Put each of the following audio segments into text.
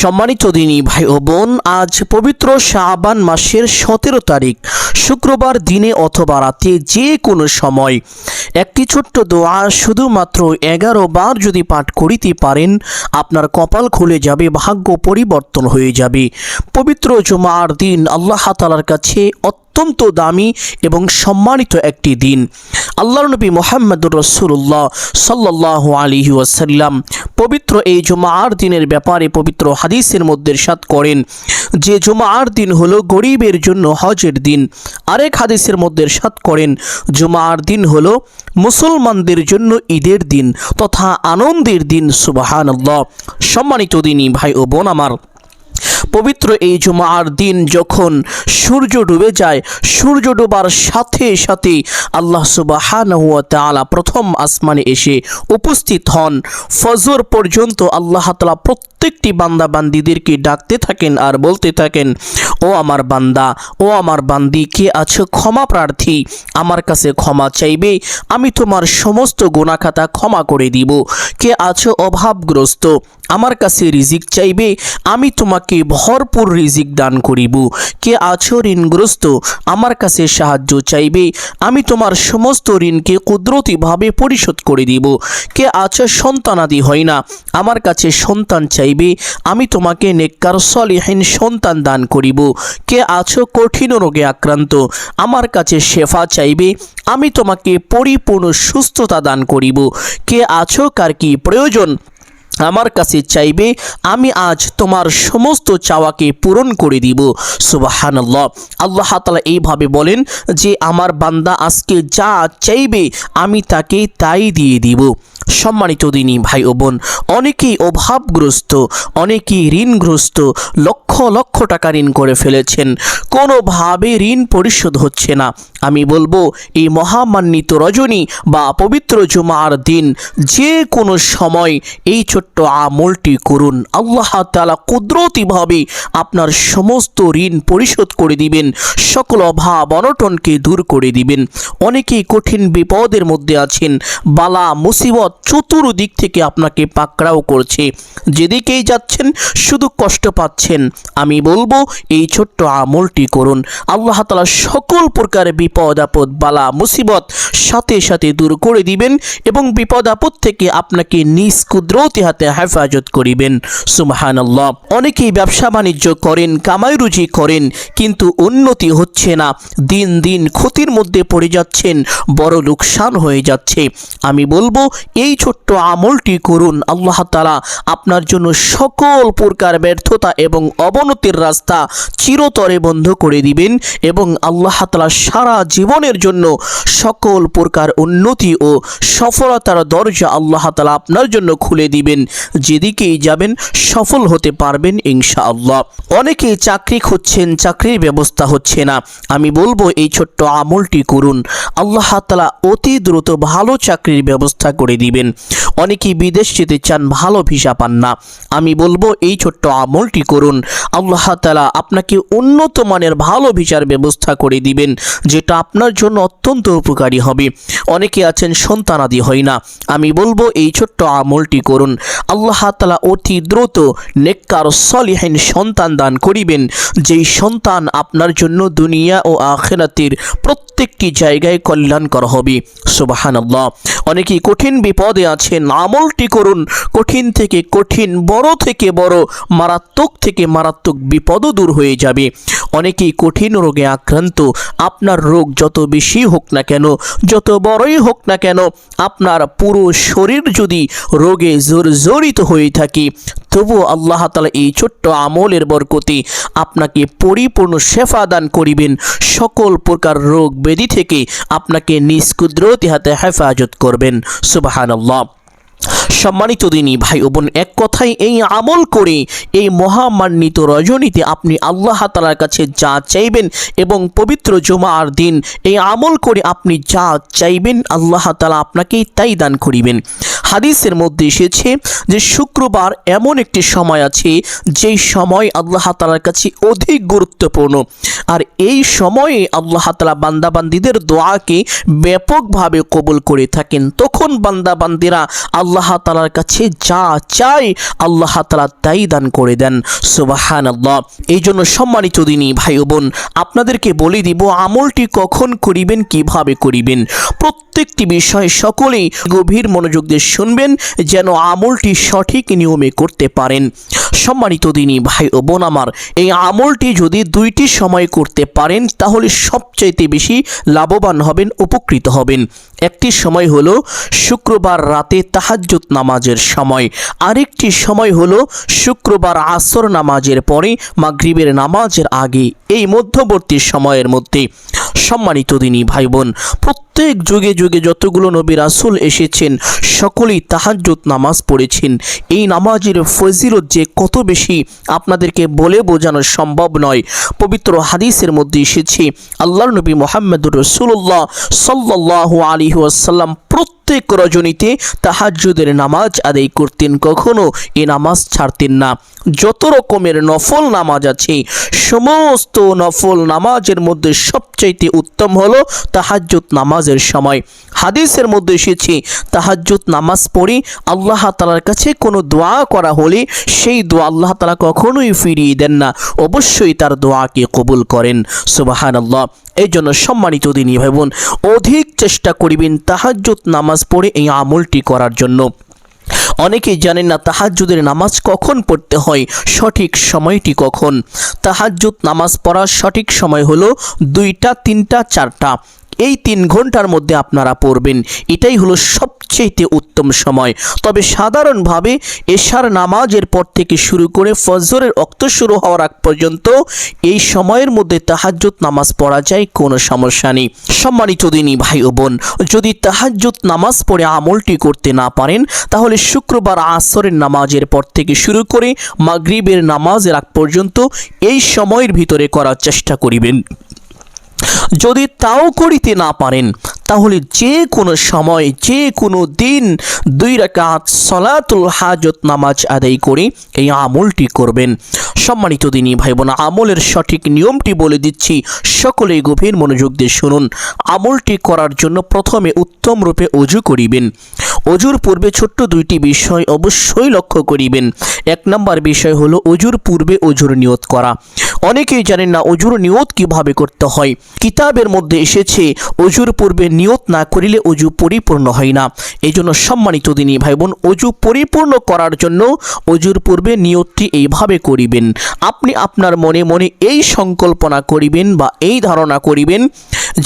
সম্মানিত দিনী ভাই ও বোন, আজ পবিত্র শাবান মাসের 17 তারিখ শুক্রবার দিনে অথবা রাতে যে কোনো সময় একটি ছোট্ট দোয়া শুধুমাত্র 11 বার যদি পাঠ করিতে পারেন, আপনার কপাল খুলে যাবে, ভাগ্য পরিবর্তন হয়ে যাবে। পবিত্র জুমার দিন আল্লাহ তাআলার কাছে অত্যন্ত দামি এবং সম্মানিত একটি দিন। আল্লাহর নবী মুহাম্মদুর রাসূলুল্লাহ সাল্লাল্লাহু আলাইহি ওয়াসাল্লাম পবিত্র এই জুমার দিনের ব্যাপারে পবিত্র হাদিসের মধ্যে ইরশাদ করেন যে জুমার দিন হলো গরিবের জন্য হজের দিন। আরেক হাদিসের মধ্যে ইরশাদ করেন জুমার দিন হলো মুসলমানদের জন্য ঈদের দিন তথা আনন্দের দিন। সুবহানাল্লাহ। সম্মানিত দিনী ভাই ও বোন আমার, পবিত্র এই জুমার দিন যখন সূর্য ডুবে যায়, সূর্য ডোবার সাথে সাথে আল্লাহ সুবহানাহু ওয়া তাআলা প্রথম আসমানে এসে উপস্থিত হন। ফজর পর্যন্ত আল্লাহ তাআলা প্রত্যেকটি বান্দা বান্দীদেরকে ডাকতে থাকেন আর বলতে থাকেন, ও আমার বান্দা, ও আমার বান্দি, কে আছো ক্ষমা প্রার্থী, আমার কাছে ক্ষমা চাইবে, আমি তোমার সমস্ত গুনাহ খাতা ক্ষমা করে দিব। কে আছো অভাবগ্রস্ত, আমার কাছে রিজিক চাইবে, আমি তোমাকে ভরপুর রিজিক দান করিব। কে আছো ঋণগ্রস্ত, আমার কাছে সাহায্য চাইবে, আমি তোমার সমস্ত ঋণকে কুদরতিভাবে পরিশোধ করে দিব। কে আছো সন্তানাদি হয় না, আমার কাছে সন্তান চাইবে, আমি তোমাকে নেককার সলিহিন সন্তান দান করিব। কে আছো কঠিন রোগে আক্রান্ত, আমার কাছে শেফা চাইবে, আমি তোমাকে পরিপূর্ণ সুস্থতা দান করিব। কে আছো কার কি প্রয়োজন, আমার কাছে চাইবে, আমি আজ তোমার সমস্ত চাওয়াকে পূরণ করে দিব। সুবহানাল্লাহ। আল্লাহ তাআলা এইভাবে বলেন যে আমার বান্দা আজকে যা চাইবে আমি তাকে তাই দিয়ে দিব। সম্মানিত দিনী ভাই ও বোন, অনেকেই অভাবগ্রস্ত, অনেকেই ঋণগ্রস্ত, লক্ষ লক্ষ টাকা ঋণ করে ফেলেছেন, কোনোভাবে ঋণ পরিশোধ হচ্ছে না। আমি বলবো এই মহামান্বিত রজনী বা পবিত্র জুমার দিন যে কোনো সময় এই ছোট্ট আমলটি করুন, আল্লাহ তাআলা কুদরতিভাবে আপনার সমস্ত ঋণ পরিশোধ করে দিবেন, সকল অভাব অনটনকে দূর করে দিবেন। অনেকেই কঠিন বিপদের মধ্যে আছেন, বালা মুসিবত চতুর্দিক থেকে আপনাকে পাকড়াও করছে, যেদিকেই যাচ্ছেন শুধু কষ্ট পাচ্ছেন। আমি বলবো এই ছোট্ট আমলটি করুন, আল্লাহ তাআলা সকল প্রকার বিপদ আপদ বালা মুসিবত সাথে সাথে দূর করে দিবেন এবং বিপদ আপদ থেকে আপনাকে নিজ কুদরতি হাতে হেফাজত করিবেন। সুবহানাল্লাহ। অনেকেই ব্যবসা বাণিজ্য করেন, কামাই রুজি করেন, কিন্তু উন্নতি হচ্ছে না, দিন দিন ক্ষতির মধ্যে পড়ে যাচ্ছেন, বড় লোকসান হয়ে যাচ্ছে। আমি বলবো এই ছোট্ট আমলটি করুন, আল্লাহ তাআলা আপনার জন্য সকল প্রকার ব্যর্থতা এবং অবনতির রাস্তা চিরতরে বন্ধ করে দিবেন এবং আল্লাহ তাআলা সারা জীবনের জন্য সকল প্রকার উন্নতি ও সফলতার দরজা আল্লাহ তাআলা আপনার জন্য খুলে দিবেন। যেদিকেই যাবেন সফল হতে পারবেন ইনশাআল্লাহ। অনেকেই চাকরি খুঁজছেন, চাকরির ব্যবস্থা হচ্ছে না, আমি বলবো এই ছোট্ট আমলটি করুন, আল্লাহ তাআলা অতি দ্রুত ভালো চাকরির ব্যবস্থা করে দিবেন। অনেকেই বিদেশ যেতে চান, ভালো ভিসা পান না, আমি বলবো এই ছোট্ট আমলটি করুন, আল্লাহ তাআলা আপনাকে উন্নত মানের ভালো ভিসার ব্যবস্থা করে দিবেন, যেটা আপনার জন্য অত্যন্ত উপকারী হবে। অনেকে আছেন সন্তানাদি হয় না, আমি বলবো এই ছোট্ট আমলটি করুন, আল্লাহ তাআলা অতি দ্রুত নেককার সলিহিন সন্তান দান করিবেন, যেই সন্তান আপনার জন্য দুনিয়া ও আখিরাতের প্রত্যেকটি জায়গায় কল্যাণকর হবে। সুবহানাল্লাহ। অনেকেই কঠিন বিপদে আছেন, আমলটি করুন, কঠিন থেকে কঠিন, বড় থেকে বড়, মারাত্মক থেকে মারাত্মক বিপদও দূর হয়ে যাবে। অনেকেই কঠিন রোগে আক্রান্ত, আপনার রোগ যত বেশি হোক না কেন, যত বড়ই হোক না কেন, আপনার পুরো শরীর যদি রোগে জর্জরিত হয়ে থাকে, তবু আল্লাহ তাআলা এই ছোট্ট আমলের বরকতে আপনাকে পরিপূর্ণ শেফা দান করিবেন, সকল প্রকার রোগ ব্যাধি থেকে আপনাকে নিজ কুদরতি হাতে হেফাজত করবেন। সুবহানাল্লাহ। সম্মানিত দিনী ভাই ও বোন, এক কথায় এই আমল করে এই মহামান্বিত রজনীতে আপনি আল্লাহ তাআলার কাছে যা চাইবেন এবং পবিত্র জুমার দিন এই আমল করে আপনি যা চাইবেন আল্লাহ তাআলা আপনাকে তাই দান করিবেন। হাদিসের মধ্যে এসেছে যে শুক্রবার এমন একটি সময় আছে যেই সময় আল্লাহ তাআলার কাছে অধিক গুরুত্বপূর্ণ, আর এই সময়ে আল্লাহ তাআলা বান্দাবান্দীদের দোয়াকে ব্যাপকভাবে কবুল করে থাকেন। তখন বান্দাবান্দীরা আল্লাহ তাআলার কাছে যা চাই আল্লাহ তাআলা তাই দান করে দেন। সুবহানাল্লাহ। এই জন্য সম্মানিত দিনী ভাই ও বোন, আপনাদেরকে বলে দিব আমলটি কখন করিবেন, কিভাবে করিবেন। প্রত্যেকটি বিষয় সকলেই গভীর মনোযোগ দিয়ে শুনবেন যেন আমলটি সঠিক নিয়মে করতে পারেন। সম্মানিত দিনী ভাই ও বোন আমার, এই আমলটি যদি 2টি সময় করতে পারেন তাহলে সবচাইতে বেশি লাভবান হবেন, উপকৃত হবেন। একটি সময় হলো শুক্রবার রাতে তাহাজ্জুদ নামাজের সময়, আরেকটি সময় হলো শুক্রবার আসর নামাজের পরে মাগরিবের নামাজের আগে, এই মধ্যবর্তী সময়ের মধ্যে। সম্মানিত দিনী ভাই বোন, প্রত্যেক যুগে যুগে যতগুলো নবী রাসূল এসেছেন সকলেই তাহাজ্জুদ নামাজ পড়েছেন। এই নামাজের ফজিলত যে কত বেশি আপনাদেরকে বলে বোঝানো সম্ভব নয়। পবিত্র হাদিসের মধ্যে এসেছে আল্লাহর নবী মুহাম্মদুর রাসূলুল্লাহ সাল্লাল্লাহু আলাইহি ওয়াসাল্লাম প্রত্যেক রজনীতে তাহাজ্জুদের নামাজ আদায় করতেন, কখনো এ নামাজ ছাড়তেন না। যত রকমের নফল নামাজ আছে সমস্ত নফল নামাজের মধ্যে সবচাইতে উত্তম হলো তাহাজ্জুদ নামাজের সময়। হাদিসের মধ্যে এসেছে তাহাজ্জুদ নামাজ পড়ে আল্লাহ তাআলার কাছে কোনো দোয়া করা হলে সেই দোয়া আল্লাহ তাআলা কখনোই ফিরিয়ে দেন না, অবশ্যই তার দোয়াকে কবুল করেন। সুবহানাল্লাহ। এই জন্য সম্মানিত দিনী ভাই বোন, অধিক চেষ্টা করিবেন তাহাজ্জুদ নামাজ পড়ে এই আমলটি করার জন্য। অনেকেই জানেন না তাহাজ্জুদের নামাজ কখন পড়তে হয়, সঠিক সময়টি কখন। তাহাজ্জুদ নামাজ পড়ার সঠিক সময় হলো 2টা, 3টা, 4টা। এই 3 ঘন্টার মধ্যে আপনারা পড়বেন, এটাই হলো সবচেয়ে উত্তম সময়। তবে সাধারণভাবে এশার নামাজের পর থেকে শুরু করে ফজরের ওয়াক্ত শুরু হওয়ার আগ পর্যন্ত এই সময়ের মধ্যে তাহাজ্জুদ নামাজ পড়া যায়, কোনো সমস্যা নেই। সম্মানিত দিনী ভাই ও বোন, যদি তাহাজ্জুদ নামাজ পড়ে আমলটি করতে না পারেন তাহলে শুক্রবার আসরের নামাজের পর থেকে শুরু করে মাগরিবের নামাজের আগ পর্যন্ত এই সময়ের ভিতরে করার চেষ্টা করিবেন। যদি তাও করিতে না পারেন তাহলে যে কোনো সময় যে কোনো দিন 2 রাকাত সালাতুল হাজত নামাজ আদায় করে এই আমলটি করবেন। সম্মানিত দিনী ভাই বোন, আমলের সঠিক নিয়মটি বলে দিচ্ছি, সকলেই গভীর মনোযোগ দিয়ে শুনুন। আমলটি করার জন্য প্রথমে উত্তম রূপে ওযু করিবেন। ওযুর পূর্বে ছোট্ট 2টি বিষয় অবশ্যই লক্ষ্য করিবেন। 1 নম্বর বিষয় হলো ওযুর পূর্বে ওযুর নিয়ত করা। অনেকেই জানেন না ওযুর নিয়ত কিভাবে করতে হয়। কিতাবের মধ্যে এসেছে ওযুর পূর্বে নিয়ত না করিলে ওযু পরিপূর্ণ হয় না। এই জন্য সম্মানিত দিনী ভাই বোন, ওযু পরিপূর্ণ করার জন্য ওযুর পূর্বে নিয়তটি এইভাবে করিবেন। আপনি আপনার মনে মনে এই সংকল্পনা করিবেন বা এই ধারণা করিবেন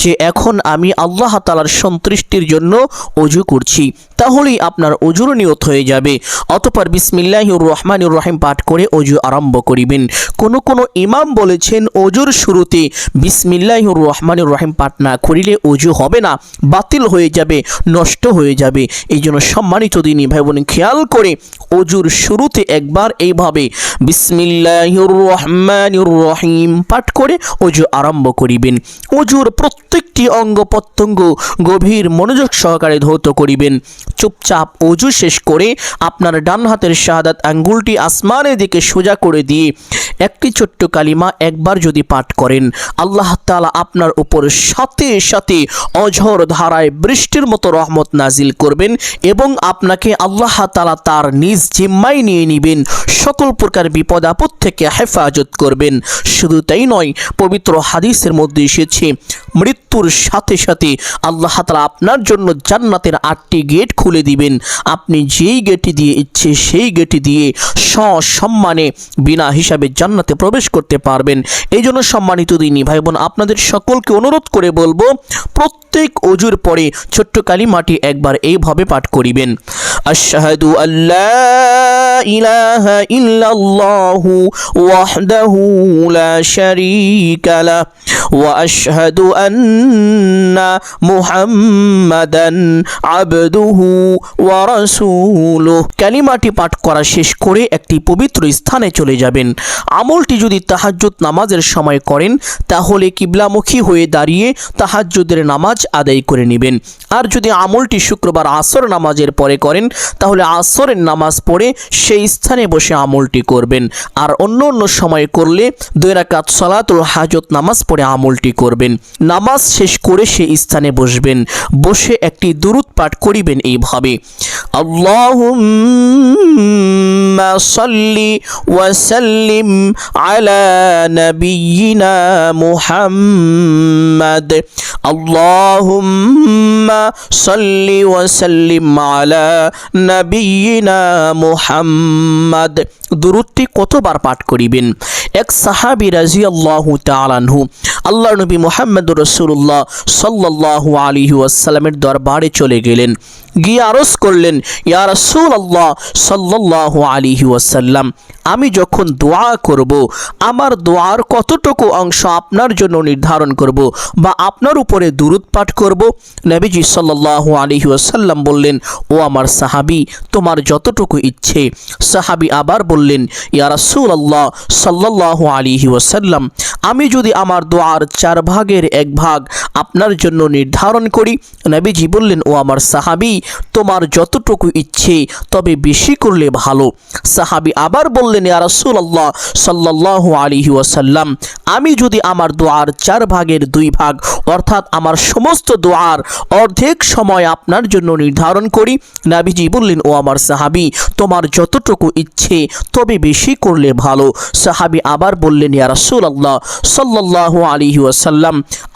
যে এখন আমি আল্লাহ তাআলার সন্তুষ্টির জন্য ওযু করছি, তাহলেই আপনার ওযুর নিয়ত হয়ে যাবে। অতঃপর বিসমিল্লাহির রহমানির রহিম পাঠ করে ওযু আরম্ভ করিবেন। কোন ইমাম বলেছেন ওযুর শুরুতে বিসমিল্লাহির রহমানির রহিম পাঠ না করিলে ওযু হবে না, বাতিল হয়ে যাবে, নষ্ট হয়ে যাবে। এই জন্য সম্মানিত দিনী ভাই বোন, খেয়াল করে ওযুর শুরুতে একবার এইভাবে বিসমিল্লাহির রহমানির রহিম পাঠ করে ওযু আরম্ভ করিবেন। ওযুর প্রত্যেকটি অঙ্গ প্রত্যঙ্গ গভীর মনোযোগ সহকারে ধৌত করিবেন। চুপচাপ ওযু শেষ করে আপনার ডান হাতের শাহাদাত আঙ্গুলটি আসমানের দিকে সোজা করে দিয়ে একটি ছোট্ট কালিমা একবার যদি পাঠ করেন, আল্লাহ তাআলা আপনার উপর সাথে সাথে অঝড় ধারায় বৃষ্টির মতো রহমত নাজিল করবেন এবং আপনাকে আল্লাহ তাআলা তার নিজ জিম্মায় নিয়ে নেবেন, সকল প্রকার বিপদ আপদ থেকে হেফাজত করবেন। শুধু তাই নয়, পবিত্র হাদিসের মধ্যে এসেছে মৃত্যুর সাথে সাথে আল্লাহ তাআলা আপনার জন্য জান্নাতের 8টি গেট খুলে দিবেন। আপনি যেই গেটে দিয়ে ইচ্ছে সেই গেটে দিয়ে সসম্মানে বিনা হিসাবে জান্নাতে প্রবেশ করতে পারবেন। এই জন্য সম্মানিত দিনী ভাই বোন, আপনাদের সকলকে অনুরোধ করে বলবো প্রত্যেক ওযুর পরে ছোট্ট কালিমাটি একবার এইভাবে পাঠ করিবেন। আশহাদু আল্লা ইলাহা ইল্লাল্লাহু ওয়াহদাহু লা শারীকা লাহ ওয়া আশহাদু আন্না মুহাম্মাদান আবদুহু ওয়া রাসূলুহু। কালিমাটি পাঠ করা শেষ করে একটি পবিত্র স্থানে চলে যাবেন। আমলটি যদি তাহাজ্জুদ নামাজের সময় করেন তাহলে কিবলামুখী হয়ে দাঁড়িয়ে তাহাজ্জুদের নামাজ আদায় করে নেবেন। আর যদি আমলটি শুক্রবার আসর নামাজের পরে করেন তাহলে আসরের নামাজ পড়ে সেই স্থানে বসে আমলটি করবেন। আর অন্য অন্য সময় করলে 2 রাকাত সালাতুল হাজত নামাজ পড়ে আমলটি করবেন। নামাজ শেষ করে সেই স্থানে বসবেন, বসে একটি দুরূদ পাঠ করিবেন এইভাবে: আল্লাহুম্মা সাল্লি ওয়া সাল্লিম আলা নাবিয়িনা মুহাম্মাদ। আল্লাহুম্মা সাল্লি ওয়া সাল্লিম আলা নাবিয়িনা মুহাম্মাদ। দুরূদটি কতবার পাঠ করিবেন? এক সাহাবী রাদিয়াল্লাহু তাআলা আনহু আল্লাহর নবী মুহাম্মদুর রাসূলুল্লাহ সাল্লাল্লাহু আলাইহি ওয়াসাল্লামের দরবারে চলে গেলেন, গিয়ে আরজ করলেন, ইয়া রাসূলুল্লাহ সাল্লাল্লাহু আলাইহি ওয়াসাল্লাম, আমি যখন দোয়া করব আমার দোয়ার কতটুকু অংশ আপনার জন্য নির্ধারণ করব বা আপনার উপরে দুরূদ পাঠ করব? নবীজি সাল্লাল্লাহু আলাইহি ওয়াসাল্লাম বললেন, ও আমার সাহাবী, তোমার যতটুকু ইচ্ছে। সাহাবী আবার বললেন, ইয়া রাসূলুল্লাহ সাল্লাল্লাহু আলাইহি ওয়াসাল্লাম, আমি যদি আমার দোয়ার 4 ভাগের 1 ভাগ আপনার জন্য নির্ধারণ করি? নবীজি বললেন, ও আমার সাহাবী, তোমার যতটুকু ইচ্ছে, তবে বেশি করলে ভালো। সাহাবী আবার বললেন, ইয়া রাসূলুল্লাহ সাল্লাল্লাহু আলাইহি ওয়াসাল্লাম, আমি যদি আমার দোয়ার 4 ভাগের 2 ভাগ অর্থাৎ আমার সমস্ত দোয়ার অর্ধেক সময় আপনার জন্য নির্ধারণ করি? নবীজি বললেন, ও আমার সাহাবী, তোমার যতটুকু ইচ্ছে, তবে বেশি করলে ভালো। সাহাবী আবার বললেন, ইয়া রাসূলুল্লাহ সাল্লাল্লাহু আলাইহি ওয়াসাল্লাম,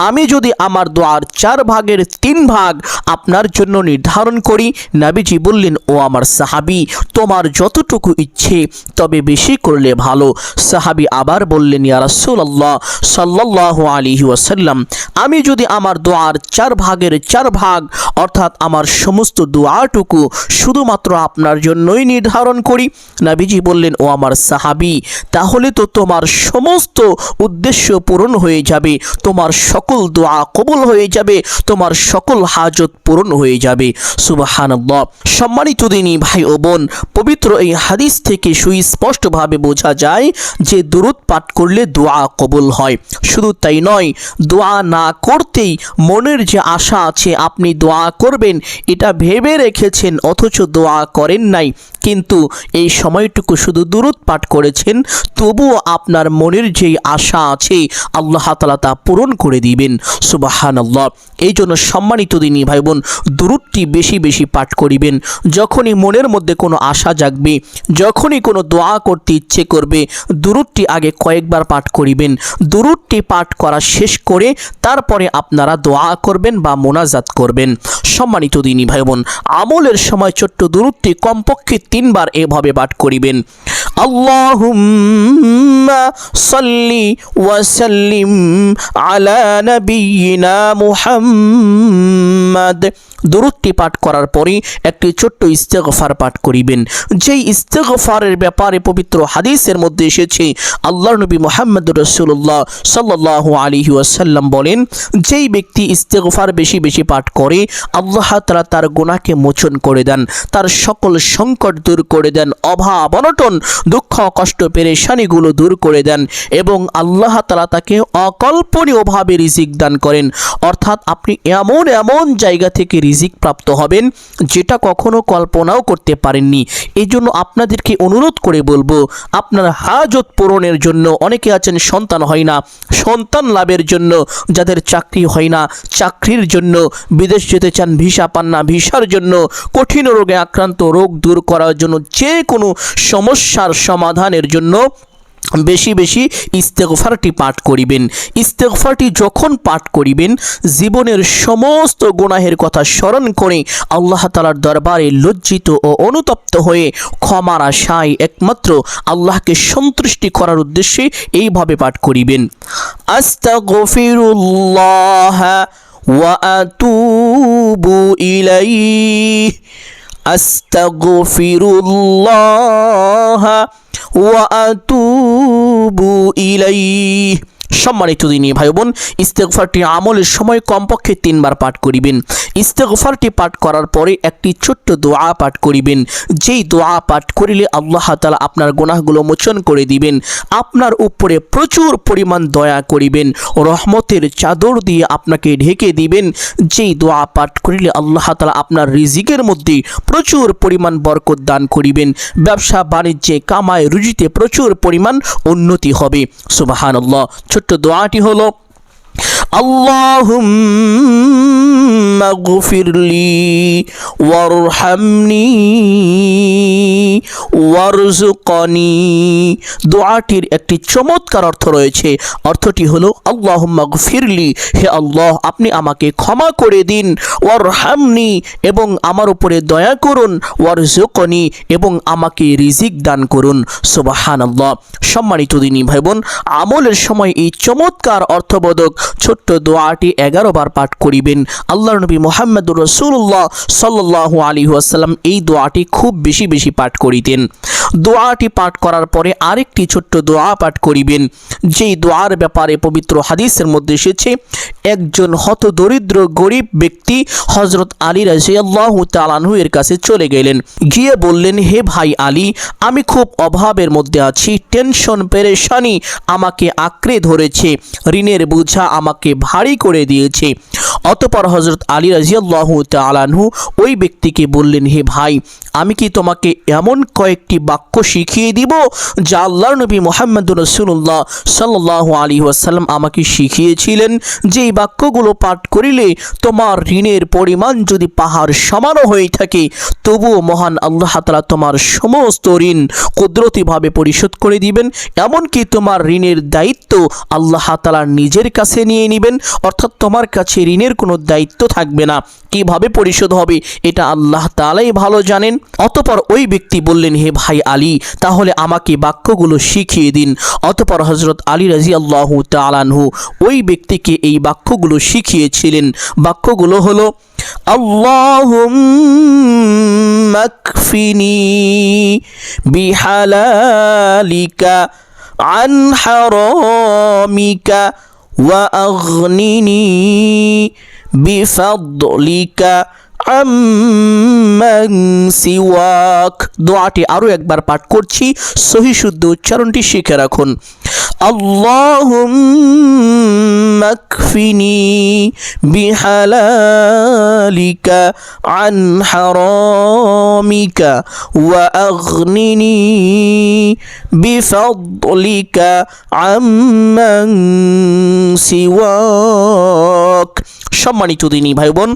আমি যদি আমার দোয়ার 4 ভাগের 3 ভাগ আপনার জন্য নির্ধারণ করি? নবীজি বললেন, ও আমার সাহাবী, তোমার যতটুকু ইচ্ছে, তবে বেশি করলে ভালো। সাহাবী আবার বললেন, ইয়া রাসূলুল্লাহ সাল্লাল্লাহু আলাইহি ওয়াসাল্লাম, আমি যদি আমার দোয়ার 4 ভাগের 4 ভাগ অর্থাৎ আমার সমস্ত দোয়াটুকু শুধুমাত্র আপনার জন্যই নির্ধারণ করি? নবীজি বললেন, ও আমার সাহাবী, তাহলে তো তোমার সমস্ত উদ্দেশ্য পূরণ হয়ে যাবে, তোমার সকল দোয়া কবুল হয়ে যাবে, তোমার সকল হাজত পূরণ হয়ে যাবে। সুবহানাল্লাহ। সম্মানিত দিনী ভাই ও বোন, পবিত্র এই হাদিস থেকে সুস্পষ্টভাবে বোঝা যায় যে দুরূদ পাঠ করলে দোয়া কবুল হয়। শুধু তাই নয়, দোয়া না করতেই মনের যে আশা আছে আপনি দোয়া করবেন এটা ভেবে রেখেছেন, অথচ দোয়া করেন নাই, কিন্তু এই সময়টুকু শুধু দুরূদ পাঠ করেছেন, তবুও আপনার মনের যেই আশা আছে আল্লাহ তাআলা তা পূরণ করে দিবেন। সুবহানাল্লাহ। এই জন্য সম্মানিত দিনী ভাই বোন, দুরূদটি বেশি বেশি পাঠ করিবেন। যখনই মনের মধ্যে কোনো আশা জাগবে, যখনই কোনো দোয়া করতে ইচ্ছে করবে, দুরূদটি আগে কয়েকবার পাঠ করিবেন। দুরূদটি পাঠ করা শেষ করে তারপরে আপনারা দোয়া করবেন বা মোনাজাত করবেন। সম্মানিত দিনী ভাই বোন, আমলের সময় ছোট্ট দুরূদটি কমপক্ষে 3 বার এভাবে পাঠ করিবেন: আল্লাহুম্মা সাল্লি ওয়া সাল্লিম আলা নাবিয়িনা মুহাম্মাদ। দুরূদটি পাঠ করার পরে একটি ছোট্ট ইস্তেগফার পাঠ করিবেন। যেই ইস্তেগফারের ব্যাপারে পবিত্র হাদিসের মধ্যে এসেছে, আল্লাহর নবী মুহাম্মদুর রাসূলুল্লাহ সাল্লাল্লাহু আলাইহি ওয়াসাল্লাম বলেন, যেই ব্যক্তি ইস্তেগফার বেশি বেশি পাঠ করে আল্লাহ তাআলা তার গুনাহকে মোচন করে দেন, তার সকল সংকট দূর করে দেন, অভাব অনটন দুঃখ কষ্ট পেরেশানিগুলো দূর করে দেন এবং আল্লাহ তাআলা তাকে অকল্পনীয়ভাবে রিজিক দান করেন। অর্থাৎ আপনি এমন এমন জায়গা থেকে রিজিক প্রাপ্ত হবেন যেটা কখনো কল্পনাও করতে পারেননি। এই জন্য আপনাদেরকে অনুরোধ করে বলবো, আপনার হাজত পূরণের জন্য, অনেকে আছেন সন্তান হয় না, সন্তান লাভের জন্য, যাদের চাকরি হয় না চাকরির জন্য, বিদেশ যেতে চান ভিসা পান না ভিসার জন্য, কঠিন রোগে আক্রান্ত, রোগ দূর করার জন্য, যে কোনো সমস্যার সমাধানের জন্য বেশি বেশি ইস্তেগফারটি পাঠ করিবেন। ইস্তেগফারটি যখন পাঠ করিবেন, জীবনের সমস্ত গুনাহের কথা স্মরণ করে আল্লাহ তাআলার দরবারে লজ্জিত ও অনুতপ্ত হয়ে ক্ষমার আশায় একমাত্র আল্লাহকে সন্তুষ্টি করার উদ্দেশ্যে এইভাবে পাঠ করিবেন: আস্তাগফিরুল্লাহ ওয়া আতুবু ইলাইহি, আস্তাগফিরুল্লাহ ওয়া আতুবু ইলাইহি। সম্মানিত দিনী ভাই বোন, ইস্তেগফারটি আমলের সময় কমপক্ষে 3 বার পাঠ করিবেন। ইস্তেগফারটি পাঠ করার পরে একটি ছোট্ট দোয়া পাঠ করিবেন, যেই দোয়া পাঠ করিলে আল্লাহ তাআলা আপনার গুনাহগুলো মোচন করে দিবেন, আপনার উপরে প্রচুর পরিমাণ দয়া করিবেন, রহমতের চাদর দিয়ে আপনাকে ঢেকে দিবেন। যেই দোয়া পাঠ করিলে আল্লাহ তাআলা আপনার রিজিকের মধ্যে প্রচুর পরিমাণ বরকত দান করিবেন, ব্যবসা বাণিজ্যে কামায় রুজিতে প্রচুর পরিমাণ উন্নতি হবে। সুবহানাল্লাহ। ছোট্ট দোয়াটি হলো আল্লাহুম্মা গফিরলি ওয়ারহামনি ওয়ারযুকনি। দোয়াটির একটি চমৎকার অর্থ রয়েছে। অর্থটি হলো আল্লাহুম্মা গফিরলি, হে আল্লাহ আপনি আমাকে ক্ষমা করে দিন, ওয়ারহামনি এবং আমার উপরে দয়া করুন, ওয়ারযুকনি এবং আমাকে রিজিক দান করুন। সুবহানাল্লাহ। সম্মানিত দিনী ভাই বোন, আমলের সময় এই চমৎকার অর্থবোধক ছোট্ট দোয়াটি 11 বার পাঠ করিবেন। আল্লাহর নবী মুহাম্মদুর রাসূলুল্লাহ সাল্লাল্লাহু আলাইহি ওয়াসাল্লাম এই দোয়াটি খুব বেশি বেশি পাঠ করিতেন। দোয়াটি পাঠ করার পরে আরেকটি ছোট্ট দোয়া পাঠ করিবেন, যেই দোয়ার ব্যাপারে পবিত্র হাদিসের মধ্যে এসেছে, একজন হতদরিদ্র গরিব ব্যক্তি হযরত আলী রাদিয়াল্লাহু তাআলা আনহু এর কাছে চলে গেলেন, গিয়ে বললেন, হে ভাই আলী, আমি খুব অভাবের মধ্যে আছি, টেনশন পেরেশানি আমাকে আঁকড়ে ধরেছে, ঋণের বোঝা আমাকে ভারী করে দিয়েছে। অতঃপর হযরত আলী রাদিয়াল্লাহু তাআলা আনহু ওই ব্যক্তিকে বললেন, হে ভাই, আমি কি তোমাকে এমন কয়েকটি বাক্য শিখিয়ে দিব যা আল্লাহর নবী মুহাম্মদুর রাসূলুল্লাহ সাল্লাল্লাহু আলাইহি ওয়াসাল্লাম আমাকে শিখিয়েছিলেন, যেই বাক্যগুলো পাঠ করিলে তোমার ঋণের পরিমাণ যদি পাহাড় সমানও হয়ে থাকে, তবুও মহান আল্লাহ তাআলা তোমার সমস্ত ঋণ কুদরতিভাবে পরিশোধ করে দিবেন, এমনকি তোমার ঋণের দায়িত্ব আল্লাহ তাআলা নিজের কাছে নিয়ে নেবেন, অর্থাৎ তোমার কাছে ঋণের কোনো দায়িত্ব থাকবে না। কিভাবে পরিশোধ হবে এটা আল্লাহ তাআলাই ভালো জানেন। অতঃপর ওই ব্যক্তি বললেন, হে ভাই আলী, তাহলে আমাকে বাক্যগুলো শিখিয়ে দিন। অতঃপর হযরত আলী রাদিয়াল্লাহু তাআলা আনহু ওই ব্যক্তিকে এই বাক্যগুলো শিখিয়েছিলেন। বাক্যগুলো হলো আল্লাহুম্মা কফিনি বিহালালিকা আন হারামিকা ওয়া আগনিনি বিফাদলিকা আম্মান সিওয়াক। দোয়াটি আরো একবার পাঠ করছি, সহি শুদ্ধ উচ্চারণটি শিখে রাখুন। আল্লাহুম্মা কফিনি বিহালালিকা আন হারামিকা ওয়া আগনিনি বিফাদলিকা আম্মান সিওয়াক। সম্মানিত দিনী ভাই বোন,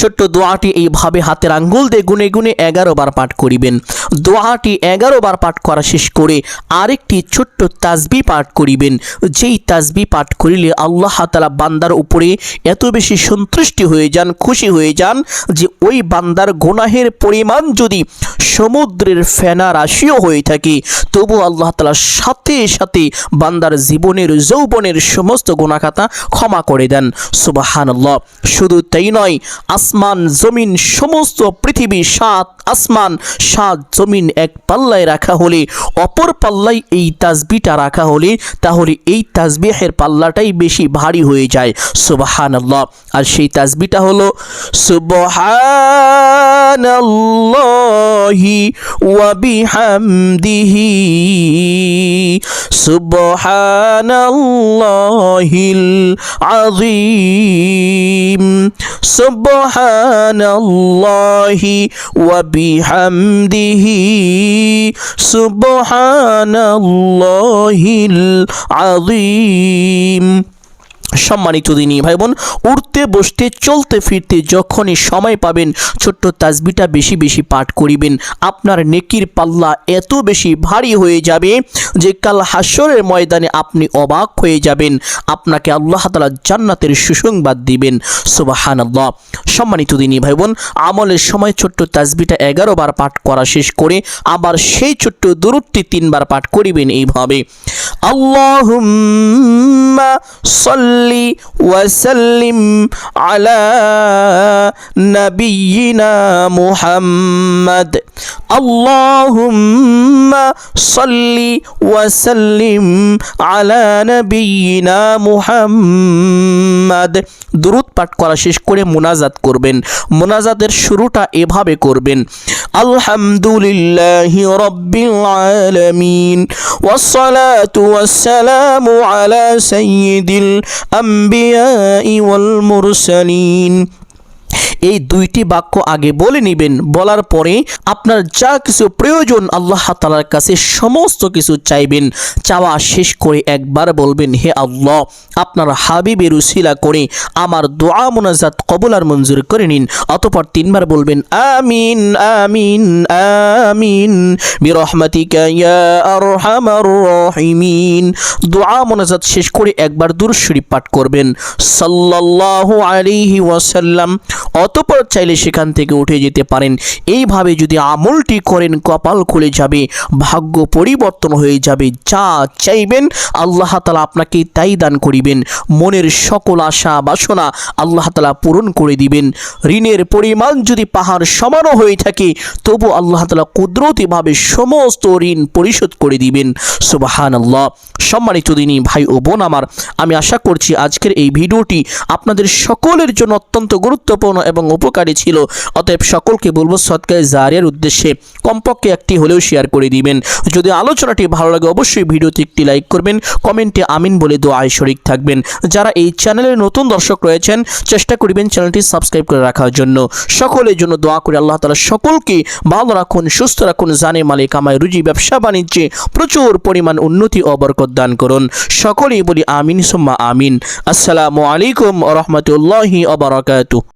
ছোট্ট দোয়াটি এইভাবে হাতের আঙ্গুল দিয়ে গুনে গুনে 11 বার পাঠ করিবেন। দোয়াটি 11 বার পাঠ করা শেষ করে আরেকটি ছোট্ট তাসবিহ পাঠ করিবেন, যেই তাসবিহ পাঠ করিলে আল্লাহ তাআলা বান্দার উপরে এত বেশি সন্তুষ্টি হয়ে যান, খুশি হয়ে যান, যে ওই বান্দার গুনাহের পরিমাণ যদি সমুদ্রের ফেনা রাশিও হয়ে থাকে, তবু আল্লাহ তাআলা সাথে সাথে বান্দার জীবনের যৌবনের সমস্ত গুনাহখাতা ক্ষমা করে দেন। সুবহানাল্লাহ। শুধু তাই নয়, আসমান জমিন সমস্ত পৃথিবী 7 আসমান 7 জমিন এক পাল্লায় রাখা হলে, অপর পাল্লায় এই তাসবিহটা রাখা হলে, তাহলে এই তাসবিহের পাল্লাটাই বেশি ভারী হয়ে যায়। সুবহানাল্লাহ। আর সেই তাসবিহটা হলো সুবহানাল্লাহি ওয়া বিহামদিহি সুবহানাল্লাহিল আযীম সুবহানাল্লাহি ওয়া বিহামদিহি সুবহানাল্লাহিল আযীম। সম্মানিত দিনী ভাই বোন, উঠতে বসতে চলতে ফিরতে যখনই সময় পাবেন ছোট্ট তাসবিহটা বেশি বেশি পাঠ করিবেন। আপনার নেকির পাল্লা এত বেশি ভারী হয়ে যাবে যে কাল হাসরের ময়দানে আপনি অবাক হয়ে যাবেন, আপনাকে আল্লাহ তাআলা জান্নাতের সুসংবাদ দিবেন। সুবহানাল্লাহ। সম্মানিত দিনী ভাই বোন, আমলের সময় ছোট্ট তাসবিহটা 11 বার পাঠ করা শেষ করে আবার সেই ছোট্ট দুরূদটি 3 বার পাঠ করিবেন এইভাবে। আল্লাহুম্মা সাল্লি ওয়া সাল্লিম আলা নাবিয়িনা মুহাম্মদ। আল্লাহুম্মা সাল্লি ওয়া সাল্লিম আলা নাবিয়িনা মুহাম্মদ। দুরূদ পাঠ করা শেষ করে মুনাজাত করবেন। মুনাজাতের শুরুটা এভাবে করবেন, আলহামদুলিল্লাহি রাব্বিল আলামিন ওয়াসসালাতু ওয়াসসালামু আলা সাইয়্যিদিল আম্বিয়াই ওয়াল মুরসালিন। এই দুইটি বাক্য আগে বলে নেবেন। বলার পরে আপনার যা কিছু প্রয়োজন আল্লাহ তাআলার কাছে সমস্ত কিছু চাইবেন। চাওয়া শেষ করে একবার বলবেন, হে আল্লাহ, আপনার হাবিবের উসিলা করে আমার দোয়া মুনাজাত কবুল আর মঞ্জুর করে নিন। অতঃপর তিনবার বলবেন, আমিন আমিন আমিন বিরহমাতিকা ইয়া আরহামার রাহিমিন। দোয়া মুনাজাত শেষ করে একবার দুরূদ শরীফ পাঠ করবেন, সাল্লাল্লাহু আলাইহি ওয়াসাল্লাম। অতঃপর চাইলে সেখান থেকে উঠে যেতে পারেন। এইভাবে যদি আমলটি করেন, কপাল খুলে যাবে, ভাগ্য পরিবর্তন হয়ে যাবে। যা চাইবেন আল্লাহ তাআলা আপনাকে তাই দান করিবেন। মনের সকল আশা বাসনা আল্লাহ তাআলা পূরণ করে দিবেন। ঋণের পরিমাণ যদি পাহাড় সমানও হয়ে থাকে, তবু আল্লাহ তাআলা কুদরতিভাবে সমস্ত ঋণ পরিশোধ করে দিবেন। সুবহানাল্লাহ। সম্মানিত দিনী ভাই ও বোন আমার, আমি আশা করছি আজকের এই ভিডিওটি আপনাদের সকলের জন্য অত্যন্ত গুরুত্বপূর্ণ এবং উপকারী ছিল। অতএব সকলকে বলবো সদকায়ে জারিয়ার উদ্দেশ্যে কমপক্ষে একটি হলেও শেয়ার করে দিবেন। যদি আলোচনাটি ভালো লাগে অবশ্যই ভিডিওতে একটি লাইক করবেন, কমেন্টে আমিন বলে দোয়ায় শরীক থাকবেন। যারা এই চ্যানেলের নতুন দর্শক রয়েছেন, চেষ্টা করবেন চ্যানেলটি সাবস্ক্রাইব করে রাখার জন্য। সকলের জন্য দোয়া করে আল্লাহ তাআলা সকলকে ভালো রাখুন, সুস্থ রাখুন, জানে মালে কামায় রুজি ব্যবসা বাণিজ্যে প্রচুর পরিমাণ উন্নতি ও বরকত দান করুন। সকলেই বলি আমিন সুম্মা আমিন। আসসালামু আলাইকুম ওয়া রাহমাতুল্লাহি ওয়া বারাকাতুহু।